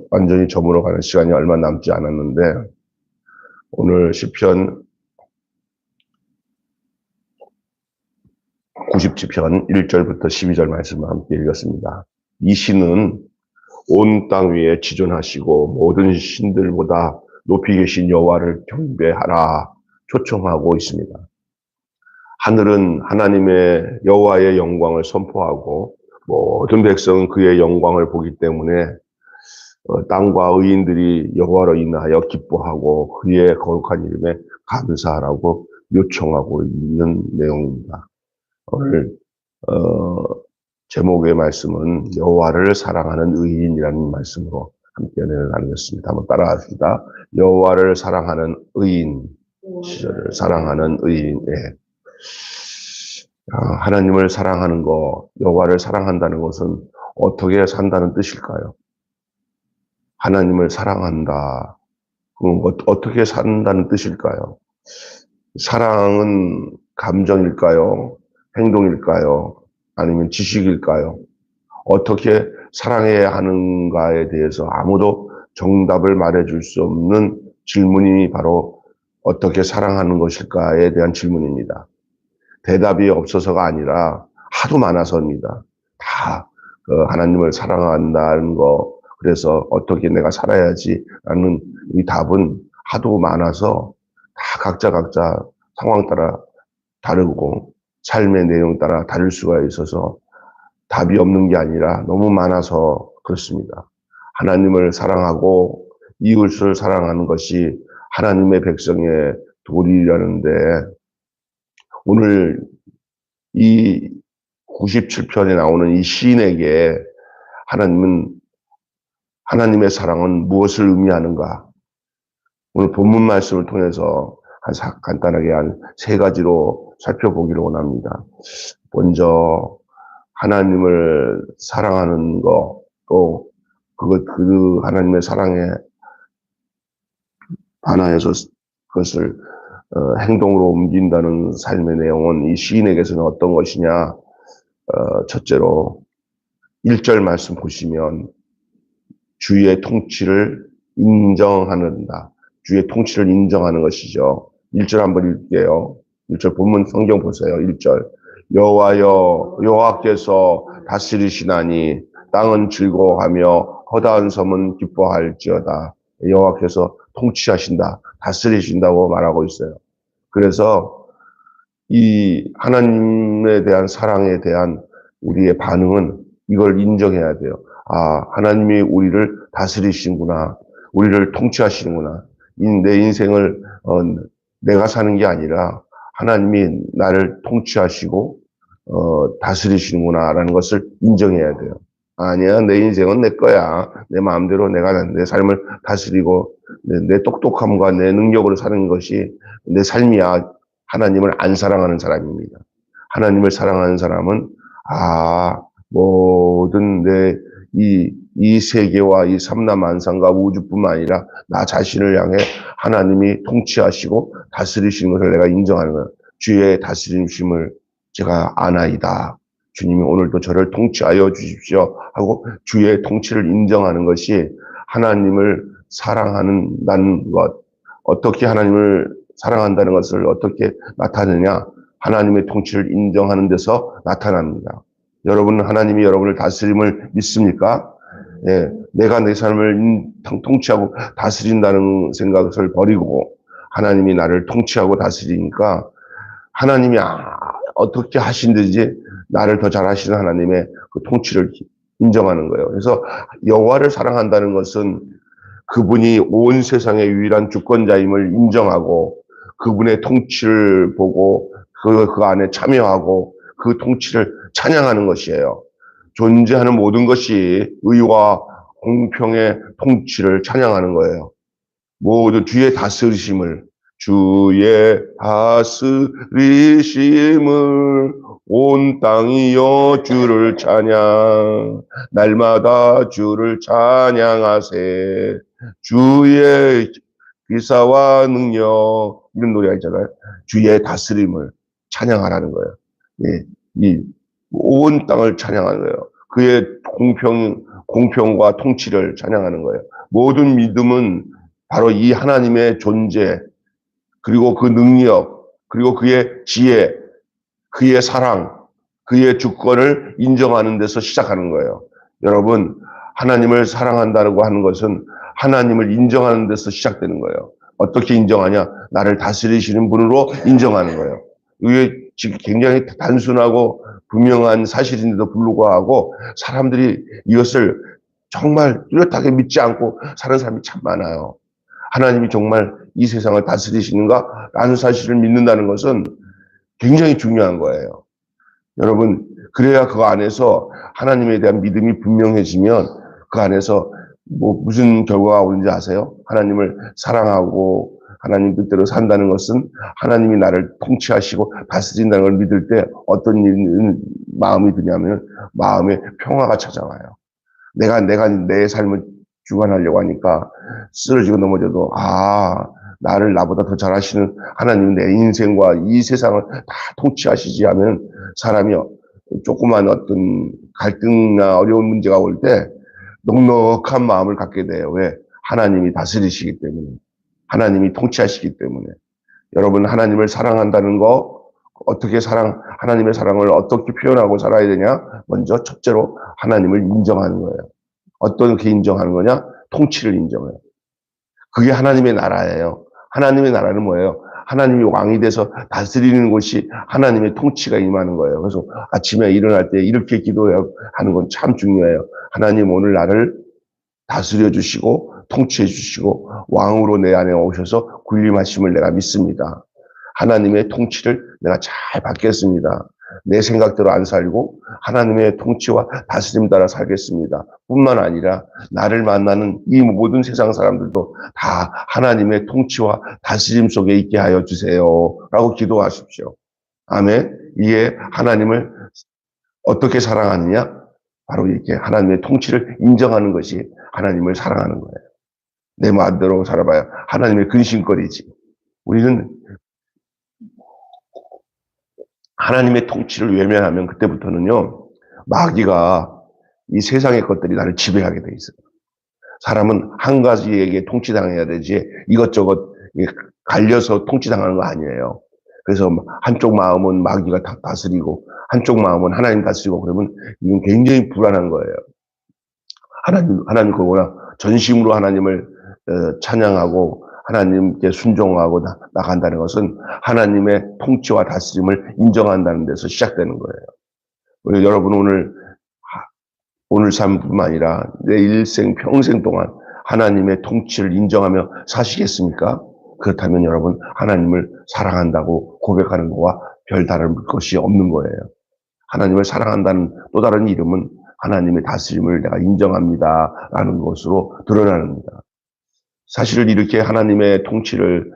완전히 저물어가는 시간이 얼마 남지 않았는데, 오늘 시편 90시편 1절부터 12절 말씀을 함께 읽었습니다. 이 시는 온 땅 위에 지존하시고 모든 신들보다 높이 계신 여호와를 경배하라 초청하고 있습니다. 하늘은 하나님의 여호와의 영광을 선포하고 모든 백성은 그의 영광을 보기 때문에 땅과 의인들이 여호와로 인하여 기뻐하고 그의 거룩한 이름에 감사하라고 요청하고 있는 내용입니다. 오늘 제목의 말씀은 여호와를 사랑하는 의인이라는 말씀으로 함께 나누겠습니다. 한번 따라합시다. 여호와를 사랑하는 의인, 사랑하는 의인. 예. 하나님을 사랑하는 것, 여호와를 사랑한다는 것은 어떻게 산다는 뜻일까요? 하나님을 사랑한다. 그럼 어떻게 산다는 뜻일까요? 사랑은 감정일까요? 행동일까요? 아니면 지식일까요? 어떻게 사랑해야 하는가에 대해서 아무도 정답을 말해줄 수 없는 질문이 바로 어떻게 사랑하는 것일까에 대한 질문입니다. 대답이 없어서가 아니라 하도 많아서입니다. 다 하나님을 사랑한다는 거, 그래서 어떻게 내가 살아야지 라는 이 답은 하도 많아서 다 각자 상황 따라 다르고 삶의 내용 따라 다를 수가 있어서 답이 없는 게 아니라 너무 많아서 그렇습니다. 하나님을 사랑하고 이웃을 사랑하는 것이 하나님의 백성의 도리라는데, 오늘 이 97편에 나오는 이 시인에게 하나님의 사랑은 무엇을 의미하는가? 오늘 본문 말씀을 통해서 간단하게 한 세 가지로 살펴보기를 원합니다. 먼저 하나님을 사랑하는 것, 또 그 하나님의 사랑에 반하여서 그것을 행동으로 옮긴다는 삶의 내용은 이 시인에게서는 어떤 것이냐? 첫째로 1절 말씀 보시면 주의 통치를 인정하는다. 주의 통치를 인정하는 것이죠. 1절 한번 읽게요. 1절 본문 성경 보세요. 1절. 여호와여, 여호와께서 다스리시나니 땅은 즐거워하며 허다한 섬은 기뻐할지어다. 여호와께서 통치하신다, 다스리신다고 말하고 있어요. 그래서 이 하나님에 대한 사랑에 대한 우리의 반응은 이걸 인정해야 돼요. 하나님이 우리를 다스리시는구나, 우리를 통치하시는구나. 내 인생을 내가 사는 게 아니라 하나님이 나를 통치하시고 다스리시는구나라는 것을 인정해야 돼요. 아니야, 내 인생은 내 거야. 내 마음대로 내가 내 삶을 다스리고 내 똑똑함과 내 능력으로 사는 것이 내 삶이야. 하나님을 안 사랑하는 사람입니다. 하나님을 사랑하는 사람은 모든 이 세계와 이 삼라만상과 우주뿐만 아니라 나 자신을 향해 하나님이 통치하시고 다스리시는 것을 내가 인정하는 거예요. 주의 다스림심을 제가 아나이다. 주님이 오늘도 저를 통치하여 주십시오 하고 주의 통치를 인정하는 것이 하나님을 사랑한다는 것. 어떻게 하나님을 사랑한다는 것을 어떻게 나타내냐? 하나님의 통치를 인정하는 데서 나타납니다. 여러분은 하나님이 여러분을 다스림을 믿습니까? 예, 내가 내 삶을 통치하고 다스린다는 생각을 버리고 하나님이 나를 통치하고 다스리니까 하나님이 어떻게 하신든지 나를 더 잘하시는 하나님의 그 통치를 인정하는 거예요. 그래서 여호와를 사랑한다는 것은 그분이 온 세상의 유일한 주권자임을 인정하고 그분의 통치를 보고 그 안에 참여하고 그 통치를 찬양하는 것이에요. 존재하는 모든 것이 의와 공평의 통치를 찬양하는 거예요. 모두 주의 다스리심을 온 땅이여 주를 찬양, 날마다 주를 찬양하세. 주의 기사와 능력, 이런 노래가 있잖아요. 주의 다스림을 찬양하라는 거예요. 온 땅을 찬양하는 거예요. 그의 공평과 통치를 찬양하는 거예요. 모든 믿음은 바로 이 하나님의 존재, 그리고 그 능력, 그리고 그의 지혜, 그의 사랑, 그의 주권을 인정하는 데서 시작하는 거예요. 여러분, 하나님을 사랑한다고 하는 것은 하나님을 인정하는 데서 시작되는 거예요. 어떻게 인정하냐? 나를 다스리시는 분으로 인정하는 거예요. 이게 지금 굉장히 단순하고 분명한 사실인데도 불구하고 사람들이 이것을 정말 뚜렷하게 믿지 않고 사는 사람이 참 많아요. 하나님이 정말 이 세상을 다스리시는가? 라는 사실을 믿는다는 것은 굉장히 중요한 거예요. 여러분, 그래야 그 안에서 하나님에 대한 믿음이 분명해지면 그 안에서 뭐 무슨 결과가 오는지 아세요? 하나님을 사랑하고 하나님 뜻대로 산다는 것은 하나님이 나를 통치하시고 다스린다는 걸 믿을 때 어떤 마음이 드냐면 마음에 평화가 찾아와요. 내가 내 삶을 주관하려고 하니까 쓰러지고 넘어져도 나를 나보다 더 잘하시는 하나님 내 인생과 이 세상을 다 통치하시지 하면 사람이 조그만 어떤 갈등이나 어려운 문제가 올 때 넉넉한 마음을 갖게 돼요. 왜? 하나님이 다스리시기 때문에. 하나님이 통치하시기 때문에. 여러분, 하나님을 사랑한다는 거, 하나님의 사랑을 어떻게 표현하고 살아야 되냐? 먼저 첫째로 하나님을 인정하는 거예요. 어떻게 인정하는 거냐? 통치를 인정해요. 그게 하나님의 나라예요. 하나님의 나라는 뭐예요? 하나님이 왕이 돼서 다스리는 것이 하나님의 통치가 임하는 거예요. 그래서 아침에 일어날 때 이렇게 기도하는 건 참 중요해요. 하나님 오늘 나를 다스려 주시고 통치해 주시고 왕으로 내 안에 오셔서 군림하심을 내가 믿습니다. 하나님의 통치를 내가 잘 받겠습니다. 내 생각대로 안 살고 하나님의 통치와 다스림 따라 살겠습니다. 뿐만 아니라 나를 만나는 이 모든 세상 사람들도 다 하나님의 통치와 다스림 속에 있게 하여 주세요. 라고 기도하십시오. 아멘. 이게 하나님을 어떻게 사랑하느냐? 바로 이렇게 하나님의 통치를 인정하는 것이 하나님을 사랑하는 거예요. 내 마음대로 살아봐야 하나님의 근심거리지. 우리는 하나님의 통치를 외면하면 그때부터는요, 마귀가 이 세상의 것들이 나를 지배하게 돼 있어요. 사람은 한 가지에게 통치당해야 되지 이것저것 갈려서 통치당하는 거 아니에요. 그래서 한쪽 마음은 마귀가 다스리고 한쪽 마음은 하나님 다스리고 그러면 이건 굉장히 불안한 거예요. 하나님 그거나 전심으로 하나님을 찬양하고 하나님께 순종하고 나간다는 것은 하나님의 통치와 다스림을 인정한다는 데서 시작되는 거예요. 여러분 오늘 삶뿐만 아니라 내 일생 평생 동안 하나님의 통치를 인정하며 사시겠습니까? 그렇다면 여러분 하나님을 사랑한다고 고백하는 것과 별다른 것이 없는 거예요. 하나님을 사랑한다는 또 다른 이름은 하나님의 다스림을 내가 인정합니다 라는 것으로 드러나는 겁니다. 사실 이렇게 하나님의 통치를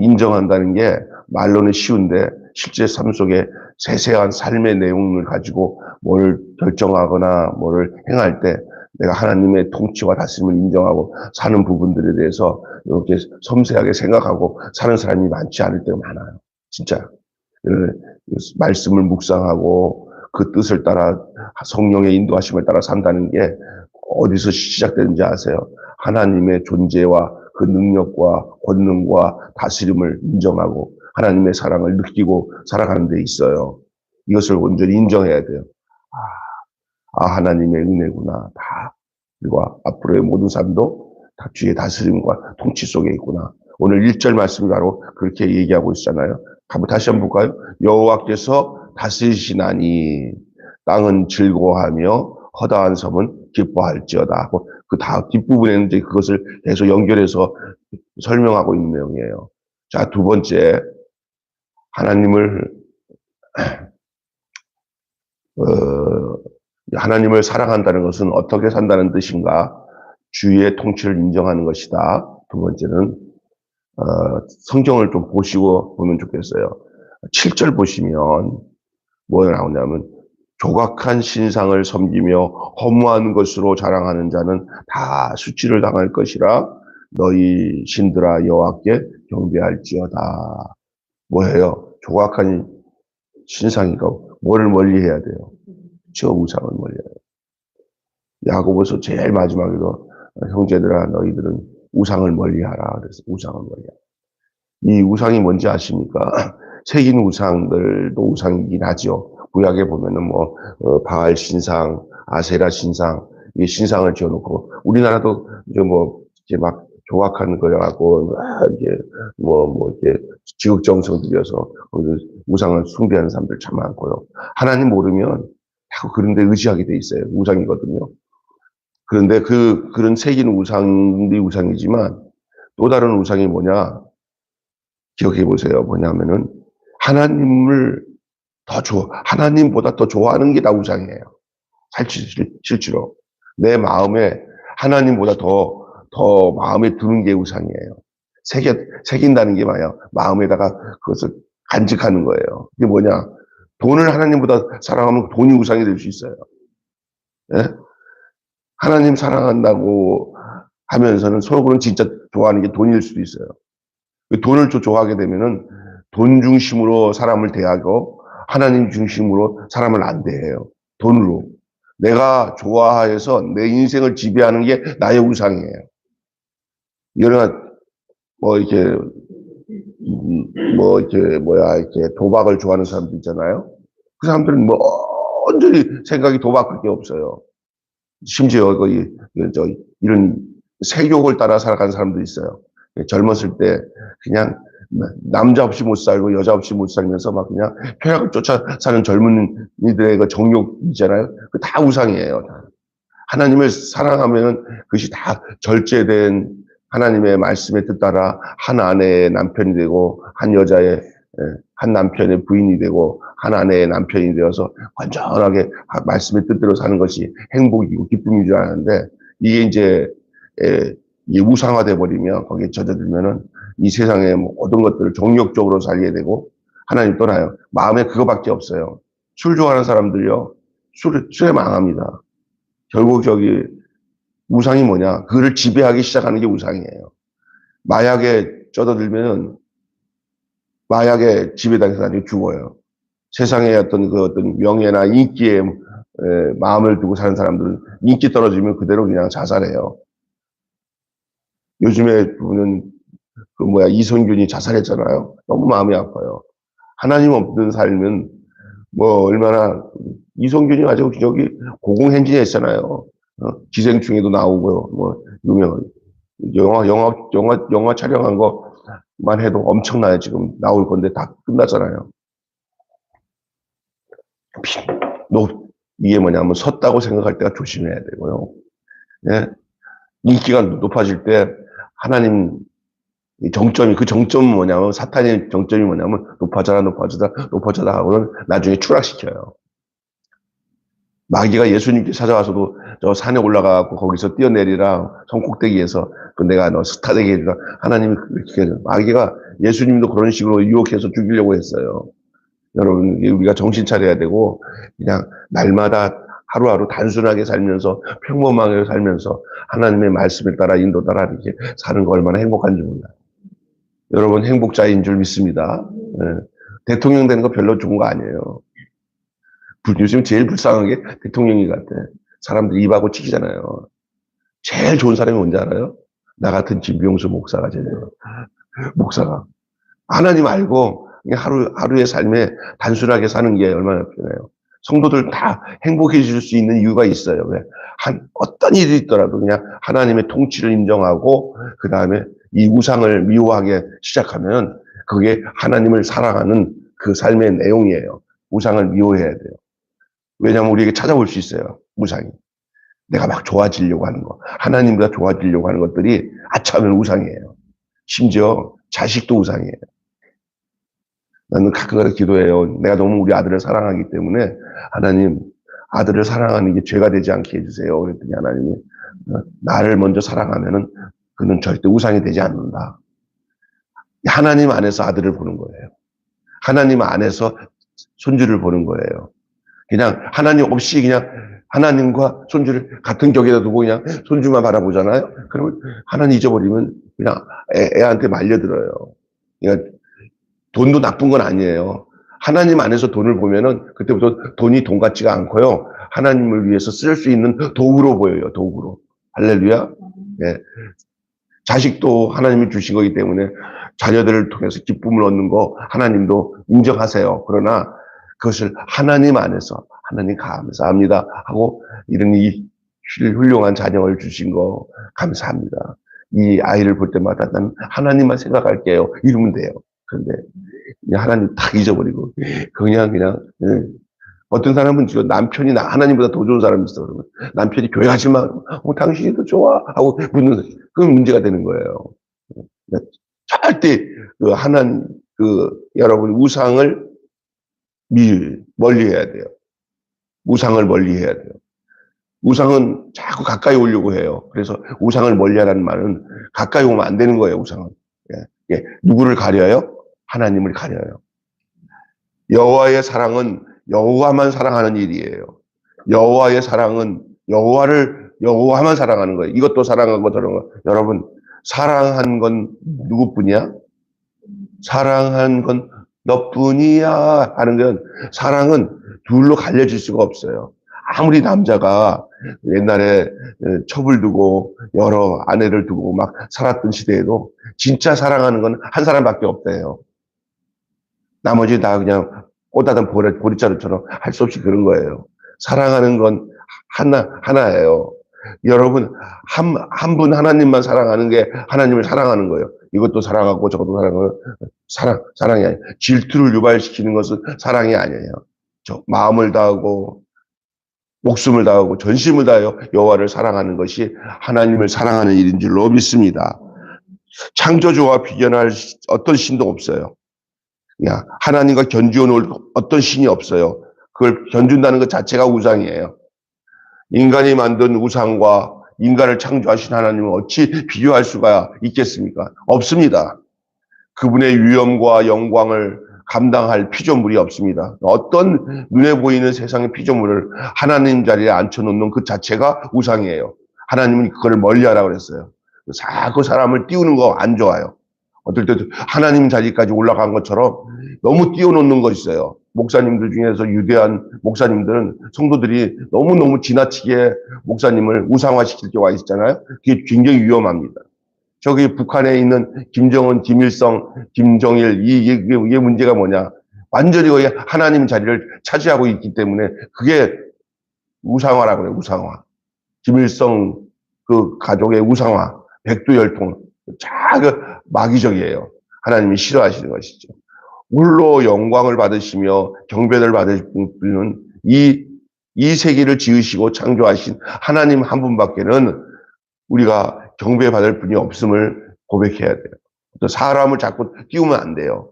인정한다는 게 말로는 쉬운데 실제 삶 속에 세세한 삶의 내용을 가지고 뭘 결정하거나 뭐를 행할 때 내가 하나님의 통치와 다스림을 인정하고 사는 부분들에 대해서 이렇게 섬세하게 생각하고 사는 사람이 많지 않을 때가 많아요. 진짜. 말씀을 묵상하고 그 뜻을 따라 성령의 인도하심을 따라 산다는 게 어디서 시작되는지 아세요? 하나님의 존재와 그 능력과 권능과 다스림을 인정하고 하나님의 사랑을 느끼고 살아가는 데 있어요. 이것을 온전히 인정해야 돼요. 하나님의 은혜구나. 다. 그리고 앞으로의 모든 삶도 다 주의 다스림과 통치 속에 있구나. 오늘 1절 말씀이 바로 그렇게 얘기하고 있잖아요. 다시 한번 볼까요? 여호와께서 다스리시나니 땅은 즐거워하며 허다한 섬은 기뻐할지어다. 그 뒷부분에는 이제 그것을 계속 연결해서 설명하고 있는 내용이에요. 자, 두 번째, 하나님을 사랑한다는 것은 어떻게 산다는 뜻인가? 주의 통치를 인정하는 것이다. 두 번째는 성경을 좀 보시고 보면 좋겠어요. 7절 보시면 뭐가 나오냐면 조각한 신상을 섬기며 허무한 것으로 자랑하는 자는 다 수치를 당할 것이라 너희 신들아 여호와께 경배할지어다. 뭐예요? 조각한 신상이고 뭐를 멀리해야 돼요? 저 우상을 멀리해야 돼요. 야고보서 제일 마지막에도 형제들아 너희들은 우상을 멀리하라 그래서 우상을 멀리하라. 이 우상이 뭔지 아십니까? 새긴 우상들도 우상이긴 하죠. 구약에 보면은 뭐 바알 신상, 아세라 신상, 이 신상을 지어놓고 우리나라도 이제 뭐 이제 막 조각한 거 갖고 이제 뭐 이제 지극정성 들여서 우상을 숭배하는 사람들 참 많고요. 하나님 모르면 자꾸 그런 데 의지하게 돼 있어요. 우상이거든요. 그런데 그런 새긴 우상이 우상이지만 또 다른 우상이 뭐냐? 기억해 보세요. 뭐냐면은 하나님을 하나님보다 더 좋아하는 게 다 우상이에요. 실제로. 내 마음에 하나님보다 더 마음에 드는 게 우상이에요. 새긴다는 게 뭐야? 마음에다가 그것을 간직하는 거예요. 이게 뭐냐? 돈을 하나님보다 사랑하면 돈이 우상이 될 수 있어요. 예? 하나님 사랑한다고 하면서는 속으로는 진짜 좋아하는 게 돈일 수도 있어요. 돈을 좋아하게 되면은 돈 중심으로 사람을 대하고 하나님 중심으로 사람을 안 대해요. 돈으로. 내가 좋아해서 내 인생을 지배하는 게 나의 우상이에요. 여러 이렇게 도박을 좋아하는 사람들 있잖아요. 그 사람들은 완전히 생각이 도박밖에 없어요. 심지어 이런 세욕을 따라 살아가는 사람도 있어요. 젊었을 때 그냥 남자 없이 못 살고 여자 없이 못 살면서 막 그냥 쾌락을 쫓아 사는 젊은이들의 그 정욕 있잖아요. 그 다 우상이에요. 하나님을 사랑하면 그것이 다 절제된 하나님의 말씀에 따라 한 아내의 남편이 되고 한 여자의 한 남편의 부인이 되고 한 아내의 남편이 되어서 완전하게 말씀의 뜻대로 사는 것이 행복이고 기쁨인 줄 아는데 이게 이제 우상화돼 버리면 거기에 젖어들면은 이 세상의 모든 것들을 정욕적으로 살게 되고 하나님 떠나요. 마음에 그거밖에 없어요. 술 좋아하는 사람들요. 술에 망합니다. 결국 우상이 뭐냐? 그를 지배하기 시작하는 게 우상이에요. 마약에 젖어들면은 마약에 지배당해서 나중에 죽어요. 세상의 어떤 명예나 인기에 마음을 두고 사는 사람들은 인기 떨어지면 그대로 그냥 자살해요. 요즘에 보면 이성균이 자살했잖아요. 너무 마음이 아파요. 하나님 없는 삶은 얼마나 이성균이 아주 고공행진에 있잖아요. 기생충에도 나오고 유명한 영화 촬영한 것만 해도 엄청나요. 지금 나올 건데 다 끝났잖아요. 이게 뭐냐면 섰다고 생각할 때가 조심해야 되고요. 예? 인기가 높아질 때 하나님 정점은 뭐냐면 사탄의 정점이 뭐냐면 높아져라 하고는 나중에 추락시켜요. 마귀가 예수님께 찾아와서도 저 산에 올라가고 거기서 뛰어내리라 성꼭대기에서 내가 너 스타 되게 해주라 하나님이 그렇게 해요. 마귀가 예수님도 그런 식으로 유혹해서 죽이려고 했어요. 여러분 우리가 정신 차려야 되고 그냥 날마다 하루하루 단순하게 살면서 평범하게 살면서 하나님의 말씀에 따라 인도 따라 이렇게 사는 거 얼마나 행복한지 몰라요. 여러분 행복자인 줄 믿습니다. 대통령 되는 거 별로 좋은 거 아니에요. 요즘 제일 불쌍한 게 대통령이 같아. 사람들이 입하고 치기잖아요. 제일 좋은 사람이 뭔지 알아요? 나 같은 진병수 목사가 제일 좋아. 목사가. 하나님 알고 하루의 삶에 단순하게 사는 게 얼마나 편해요. 성도들 다 행복해질 수 있는 이유가 있어요. 왜? 어떤 일이 있더라도 그냥 하나님의 통치를 인정하고 그 다음에 이 우상을 미워하게 시작하면 그게 하나님을 사랑하는 그 삶의 내용이에요. 우상을 미워해야 돼요. 왜냐하면 우리에게 찾아올 수 있어요. 우상이. 내가 막 좋아지려고 하는 거. 하나님보다 좋아지려고 하는 것들이 아차하면 우상이에요. 심지어 자식도 우상이에요. 나는 가끔 기도해요. 내가 너무 우리 아들을 사랑하기 때문에 하나님 아들을 사랑하는 게 죄가 되지 않게 해주세요. 그랬더니 하나님이 나를 먼저 사랑하면은 그는 절대 우상이 되지 않는다. 하나님 안에서 아들을 보는 거예요. 하나님 안에서 손주를 보는 거예요. 그냥 하나님 없이 그냥 하나님과 손주를 같은 격에다 두고 그냥 손주만 바라보잖아요. 그러면 하나님 잊어버리면 그냥 애한테 말려들어요. 그러니까 돈도 나쁜 건 아니에요. 하나님 안에서 돈을 보면은 그때부터 돈이 돈 같지가 않고요. 하나님을 위해서 쓸 수 있는 도구로 보여요. 도구로. 할렐루야. 예. 자식도 하나님이 주신 거기 때문에 자녀들을 통해서 기쁨을 얻는 거 하나님도 인정하세요. 그러나 그것을 하나님 안에서 하나님 감사합니다 하고 이런 이 훌륭한 자녀를 주신 거 감사합니다. 이 아이를 볼 때마다 난 하나님만 생각할게요. 이러면 돼요. 그런데 그냥 하나님 딱 잊어버리고 그냥 어떤 사람은 지금 남편이 하나님보다 더 좋은 사람이 있어. 그러면 남편이 교회 가지 마. 당신이 더 좋아. 하고 묻는, 그건 문제가 되는 거예요. 절대, 여러분, 우상을 멀리 해야 돼요. 우상을 멀리 해야 돼요. 우상은 자꾸 가까이 오려고 해요. 그래서 우상을 멀리 하라는 말은 가까이 오면 안 되는 거예요, 우상은. 예. 누구를 가려요? 하나님을 가려요. 여호와의 사랑은 여호와만 사랑하는 일이에요. 여호와의 사랑은 여호와만 사랑하는 거예요. 이것도 사랑하고 저런 거. 여러분, 사랑한 건 누구뿐이야? 사랑한 건 너뿐이야 하는 건 사랑은 둘로 갈려질 수가 없어요. 아무리 남자가 옛날에 첩을 두고 여러 아내를 두고 막 살았던 시대에도 진짜 사랑하는 건 한 사람밖에 없대요. 나머지 다 그냥 꽃다던 보리자루처럼 할 수 없이 그런 거예요. 사랑하는 건 하나예요. 여러분, 한 분 하나님만 사랑하는 게 하나님을 사랑하는 거예요. 이것도 사랑하고 저것도 사랑하고, 사랑이 아니에요. 질투를 유발시키는 것은 사랑이 아니에요. 마음을 다하고, 목숨을 다하고, 전심을 다하여 여호와를 사랑하는 것이 하나님을 사랑하는 일인 줄로 믿습니다. 창조주와 비견할 어떤 신도 없어요. 하나님과 견주어 놓을 어떤 신이 없어요. 그걸 견준다는 것 자체가 우상이에요. 인간이 만든 우상과 인간을 창조하신 하나님은 어찌 비교할 수가 있겠습니까? 없습니다. 그분의 위엄과 영광을 감당할 피조물이 없습니다. 어떤 눈에 보이는 세상의 피조물을 하나님 자리에 앉혀놓는 그 자체가 우상이에요. 하나님은 그걸 멀리하라고 그랬어요. 자꾸 사람을 띄우는 거 안 좋아요. 어떨 때도 하나님 자리까지 올라간 것처럼 너무 띄워놓는 거 있어요. 목사님들 중에서 유대한 목사님들은 성도들이 너무너무 지나치게 목사님을 우상화시킬 경우가 있잖아요. 그게 굉장히 위험합니다. 저기 북한에 있는 김정은, 김일성, 김정일 이게 문제가 뭐냐. 완전히 거의 하나님 자리를 차지하고 있기 때문에 그게 우상화라고 그래요. 우상화. 김일성 그 가족의 우상화. 백두열통. 마귀적이에요. 하나님이 싫어하시는 것이죠. 홀로 영광을 받으시며 경배를 받으시는 이 세계를 지으시고 창조하신 하나님 한 분밖에는 우리가 경배받을 분이 없음을 고백해야 돼요. 또 사람을 자꾸 띄우면 안 돼요.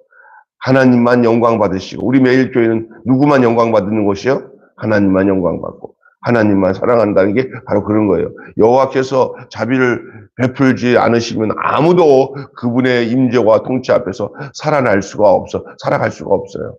하나님만 영광 받으시고 우리 매일교회는 누구만 영광 받는 곳이요? 하나님만 영광 받고 하나님만 사랑한다는 게 바로 그런 거예요. 여호와께서 자비를 베풀지 않으시면 아무도 그분의 임재와 통치 앞에서 살아갈 수가 없어요.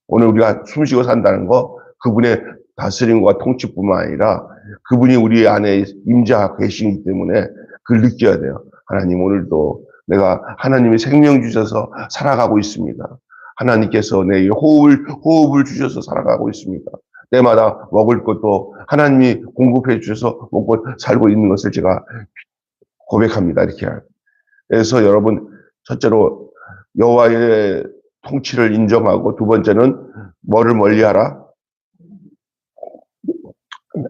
오늘 우리가 숨쉬고 산다는 거 그분의 다스림과 통치뿐만 아니라 그분이 우리 안에 임재하고 계시기 때문에 그걸 느껴야 돼요. 하나님 오늘도 내가 하나님의 생명 주셔서 살아가고 있습니다. 하나님께서 내 호흡을 주셔서 살아가고 있습니다. 때마다 먹을 것도 하나님이 공급해 주셔서 먹고 살고 있는 것을 제가 고백합니다. 이렇게. 그래서 여러분, 첫째로 여호와의 통치를 인정하고 두 번째는 뭐를 멀리하라?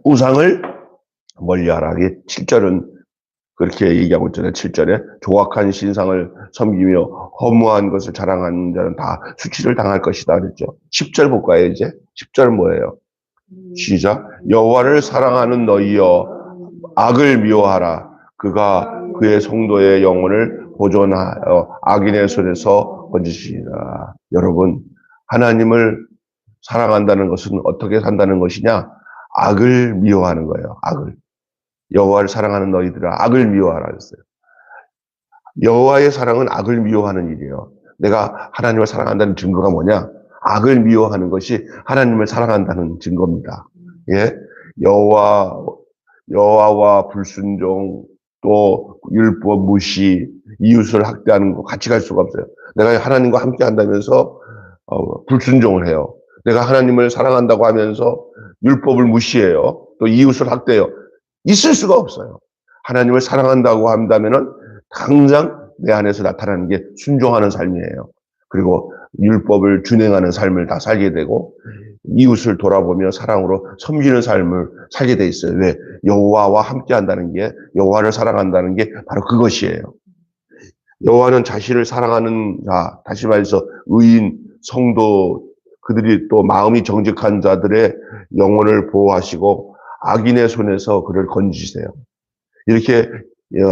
우상을 멀리하라. 7절은 그렇게 얘기하고 있잖아요. 7절에 조악한 신상을 섬기며 허무한 것을 자랑하는 자는 다 수치를 당할 것이다 그랬죠. 10절 볼까요 이제? 10절 뭐예요? 시작. 여호와를 사랑하는 너희여 악을 미워하라. 그가 그의 성도의 영혼을 보존하여 악인의 손에서 건지시리라. 여러분, 하나님을 사랑한다는 것은 어떻게 산다는 것이냐? 악을 미워하는 거예요. 악을. 여호와를 사랑하는 너희들아 악을 미워하라 했어요. 여호와의 사랑은 악을 미워하는 일이에요. 내가 하나님을 사랑한다는 증거가 뭐냐? 악을 미워하는 것이 하나님을 사랑한다는 증거입니다. 예, 여호와와 불순종 또 율법 무시, 이웃을 학대하는 거 같이 갈 수가 없어요. 내가 하나님과 함께 한다면서 불순종을 해요. 내가 하나님을 사랑한다고 하면서 율법을 무시해요. 또 이웃을 학대해요. 있을 수가 없어요. 하나님을 사랑한다고 한다면은 당장 내 안에서 나타나는 게 순종하는 삶이에요. 그리고 율법을 준행하는 삶을 다 살게 되고 이웃을 돌아보며 사랑으로 섬기는 삶을 살게 돼 있어요. 왜? 여호와와 함께 한다는 게, 여호와를 사랑한다는 게 바로 그것이에요. 여호와는 자신을 사랑하는 자, 다시 말해서 의인, 성도, 그들이 또 마음이 정직한 자들의 영혼을 보호하시고 악인의 손에서 그를 건지세요. 이렇게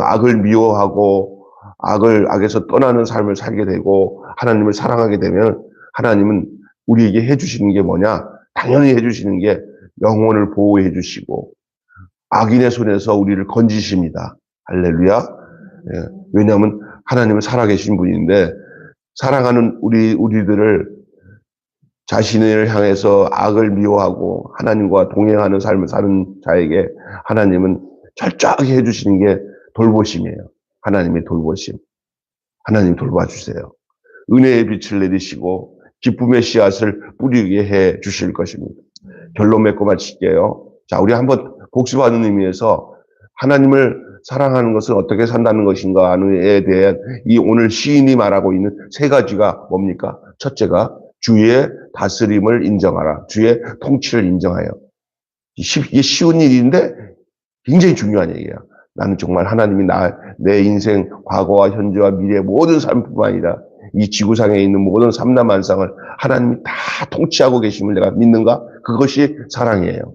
악을 미워하고 악에서 떠나는 삶을 살게 되고 하나님을 사랑하게 되면 하나님은 우리에게 해주시는 게 뭐냐? 당연히 해주시는 게 영혼을 보호해 주시고 악인의 손에서 우리를 건지십니다. 할렐루야. 왜냐하면 하나님은 살아계신 분인데 사랑하는 우리들을 자신을 향해서 악을 미워하고 하나님과 동행하는 삶을 사는 자에게 하나님은 철저하게 해주시는 게 돌보심이에요. 하나님의 돌보심. 하나님 돌봐주세요. 은혜의 빛을 내리시고 기쁨의 씨앗을 뿌리게 해 주실 것입니다. 결론 맺고 마칠게요. 자, 우리 한번 복습하는 의미에서 하나님을 사랑하는 것은 어떻게 산다는 것인가에 대한 이 오늘 시인이 말하고 있는 세 가지가 뭡니까? 첫째가 주의 다스림을 인정하라. 주의 통치를 인정하여. 이게 쉬운 일인데 굉장히 중요한 얘기야. 나는 정말 하나님이 내 인생, 과거와 현재와 미래 모든 삶뿐만 아니라 이 지구상에 있는 모든 삼라만상을 하나님이 다 통치하고 계심을 내가 믿는가? 그것이 사랑이에요.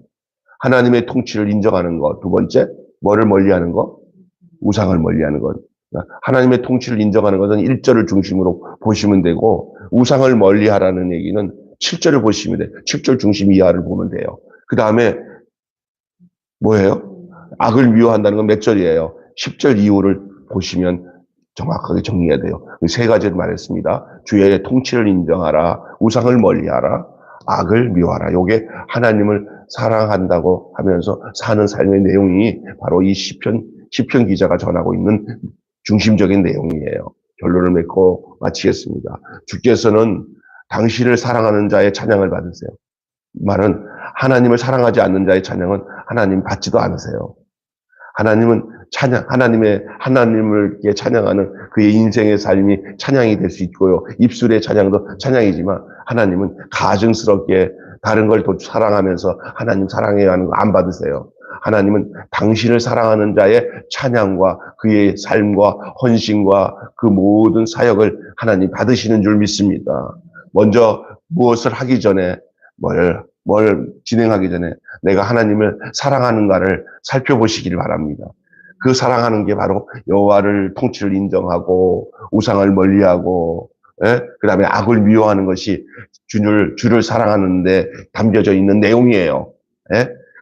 하나님의 통치를 인정하는 것. 두 번째, 뭐를 멀리하는 것? 우상을 멀리하는 것. 하나님의 통치를 인정하는 것은 1절을 중심으로 보시면 되고 우상을 멀리하라는 얘기는 7절을 보시면 돼요. 7절 중심 이하를 보면 돼요. 그 다음에 뭐예요? 악을 미워한다는 건 몇 절이에요? 10절 이후를 보시면 정확하게 정리해야 돼요. 세 가지를 말했습니다. 주의 통치를 인정하라, 우상을 멀리하라, 악을 미워하라. 요게 하나님을 사랑한다고 하면서 사는 삶의 내용이 바로 이 시편 기자가 전하고 있는 중심적인 내용이에요. 결론을 맺고 마치겠습니다. 주께서는 당신을 사랑하는 자의 찬양을 받으세요. 이 말은 하나님을 사랑하지 않는 자의 찬양은 하나님 받지도 않으세요. 하나님은 하나님을 찬양하는 그의 인생의 삶이 찬양이 될 수 있고요. 입술의 찬양도 찬양이지만 하나님은 가증스럽게 다른 걸 더 사랑하면서 하나님 사랑해야 하는 거 안 받으세요. 하나님은 당신을 사랑하는 자의 찬양과 그의 삶과 헌신과 그 모든 사역을 하나님 받으시는 줄 믿습니다. 먼저 무엇을 하기 전에 뭘 진행하기 전에 내가 하나님을 사랑하는가를 살펴보시길 바랍니다. 그 사랑하는 게 바로 여호와를 통치를 인정하고 우상을 멀리하고 그 다음에 악을 미워하는 것이 주를 사랑하는데 담겨져 있는 내용이에요.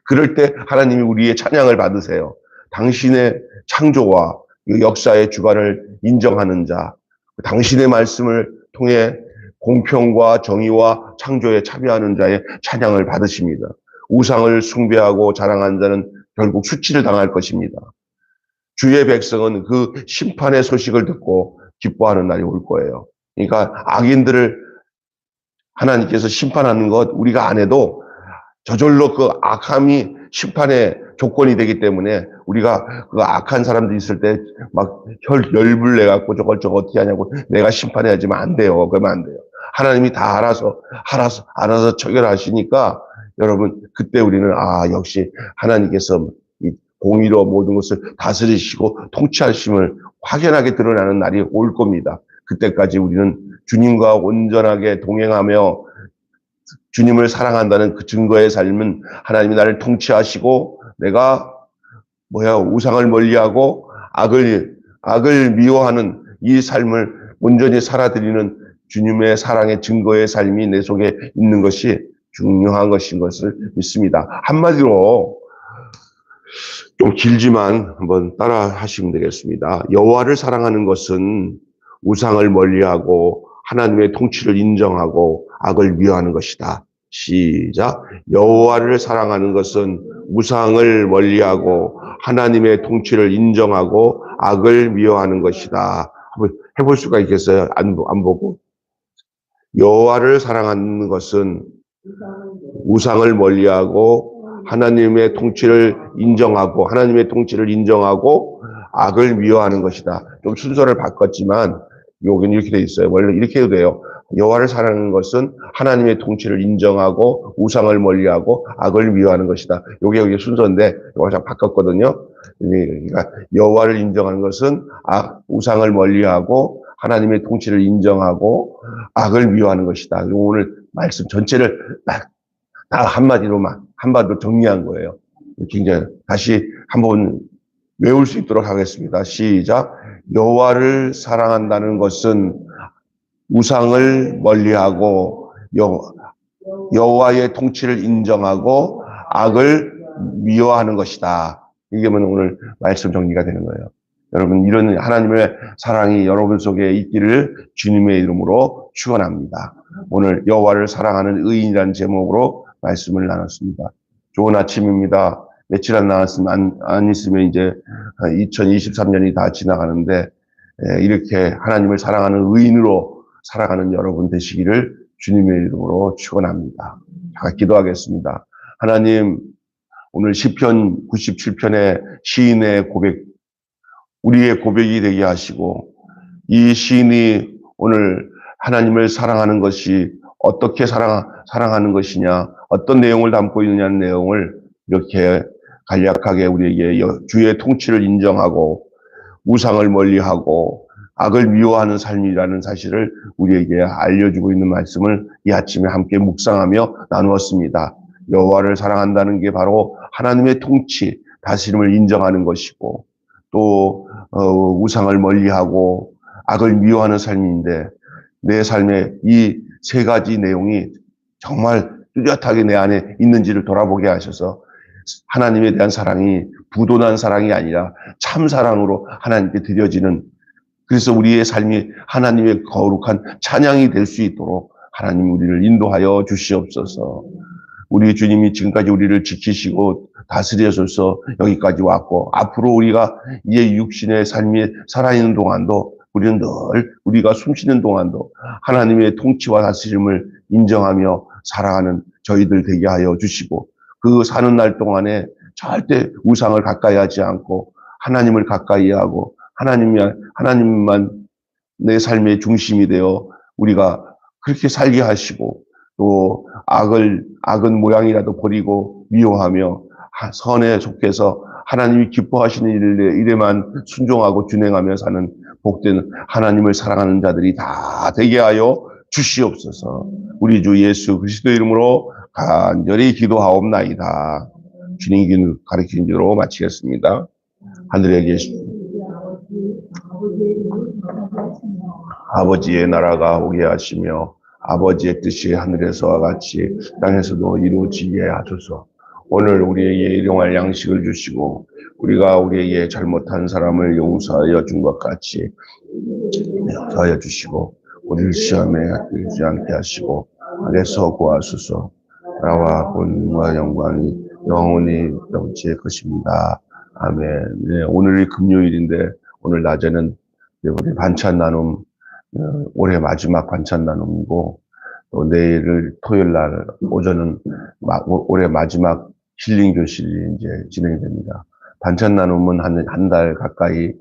그럴 때 하나님이 우리의 찬양을 받으세요. 당신의 창조와 역사의 주관을 인정하는 자, 당신의 말씀을 통해 공평과 정의와 창조에 참여하는 자의 찬양을 받으십니다. 우상을 숭배하고 자랑한 자는 결국 수치를 당할 것입니다. 주의 백성은 그 심판의 소식을 듣고 기뻐하는 날이 올 거예요. 그러니까 악인들을 하나님께서 심판하는 것 우리가 안 해도 저절로 그 악함이 심판의 조건이 되기 때문에 우리가 그 악한 사람들이 있을 때 막 열불 내갖고 저걸 어떻게 하냐고 내가 심판해야지만 안 돼요. 그러면 안 돼요. 하나님이 다 알아서 처결하시니까 여러분 그때 우리는 역시 하나님께서 이 공의로 모든 것을 다스리시고 통치하심을 확연하게 드러나는 날이 올 겁니다. 그때까지 우리는 주님과 온전하게 동행하며 주님을 사랑한다는 그 증거의 삶은 하나님이 나를 통치하시고 내가 우상을 멀리하고 악을 미워하는 이 삶을 온전히 살아드리는 주님의 사랑의 증거의 삶이 내 속에 있는 것이 중요한 것인 것을 믿습니다. 한마디로 좀 길지만 한번 따라 하시면 되겠습니다. 여호와를 사랑하는 것은 우상을 멀리하고 하나님의 통치를 인정하고 악을 미워하는 것이다. 시작. 여호와를 사랑하는 것은 우상을 멀리하고 하나님의 통치를 인정하고 악을 미워하는 것이다. 한번 해볼 수가 있겠어요? 안 보고? 여호와를 사랑하는 것은 우상을 멀리하고 하나님의 통치를 인정하고 악을 미워하는 것이다. 좀 순서를 바꿨지만 여기는 이렇게 돼 있어요. 원래 이렇게 해도 돼요. 여호와를 사랑하는 것은 하나님의 통치를 인정하고 우상을 멀리하고 악을 미워하는 것이다. 여기 순서인데 이거 좀 바꿨거든요. 그러니까 여호와를 인정하는 것은 우상을 멀리하고 하나님의 통치를 인정하고 악을 미워하는 것이다. 오늘 말씀 전체를 다 한마디로 정리한 거예요. 굉장히 다시 한번 외울 수 있도록 하겠습니다. 시작. 여호와를 사랑한다는 것은 우상을 멀리하고 여호와의 통치를 인정하고 악을 미워하는 것이다. 이게 오늘 말씀 정리가 되는 거예요. 여러분, 이런 하나님의 사랑이 여러분 속에 있기를 주님의 이름으로 축원합니다. 오늘 여호와를 사랑하는 의인이라는 제목으로 말씀을 나눴습니다. 좋은 아침입니다. 며칠 안 있으면 이제 2023년이 다 지나가는데 이렇게 하나님을 사랑하는 의인으로 살아가는 여러분 되시기를 주님의 이름으로 축원합니다. 자, 기도하겠습니다. 하나님, 오늘 시편 97편의 시인의 고백, 우리의 고백이 되게 하시고 이 시인이 오늘 하나님을 사랑하는 것이 어떻게 사랑하는 것이냐, 어떤 내용을 담고 있느냐는 내용을 이렇게 간략하게 우리에게 주의 통치를 인정하고 우상을 멀리하고 악을 미워하는 삶이라는 사실을 우리에게 알려주고 있는 말씀을 이 아침에 함께 묵상하며 나누었습니다. 여호와를 사랑한다는 게 바로 하나님의 통치, 다스림을 인정하는 것이고 또 우상을 멀리하고 악을 미워하는 삶인데 내 삶에 이 세 가지 내용이 정말 뚜렷하게 내 안에 있는지를 돌아보게 하셔서 하나님에 대한 사랑이 부도난 사랑이 아니라 참 사랑으로 하나님께 드려지는, 그래서 우리의 삶이 하나님의 거룩한 찬양이 될 수 있도록 하나님 우리를 인도하여 주시옵소서. 우리 주님이 지금까지 우리를 지키시고 다스려줘서 여기까지 왔고 앞으로 우리가 이 육신의 삶이 살아있는 동안도 우리는 늘 우리가 숨쉬는 동안도 하나님의 통치와 다스림을 인정하며 살아가는 저희들 되게 하여 주시고 그 사는 날 동안에 절대 우상을 가까이 하지 않고 하나님을 가까이 하고 하나님만 내 삶의 중심이 되어 우리가 그렇게 살게 하시고 또 악은 모양이라도 버리고 미워하며 선에 속해서 하나님이 기뻐하시는 일에만 순종하고 준행하며 사는 복된 하나님을 사랑하는 자들이 다 되게 하여 주시옵소서. 우리 주 예수 그리스도 이름으로 간절히 기도하옵나이다. 주님이 가르치는 대로 마치겠습니다. 하늘에 계신 아버지의 나라가 오게 하시며 아버지의 뜻이 하늘에서와 같이 땅에서도 이루어지게 하소서. 오늘 우리에게 일용할 양식을 주시고 우리가 우리에게 잘못한 사람을 용서하여 준 것 같이 용서하여 주시고 우리를 시험에 들지 않게 하시고 악에서 구하소서. 나와 본과 영광이 영원히 넘칠 것입니다. 아멘. 네, 오늘이 금요일인데 오늘 낮에는 우리 반찬 나눔, 올해 마지막 반찬 나눔이고 또 내일을 토요일 날 오전은 올해 마지막 힐링 교실이 이제 진행됩니다. 반찬 나눔은 한 달 가까이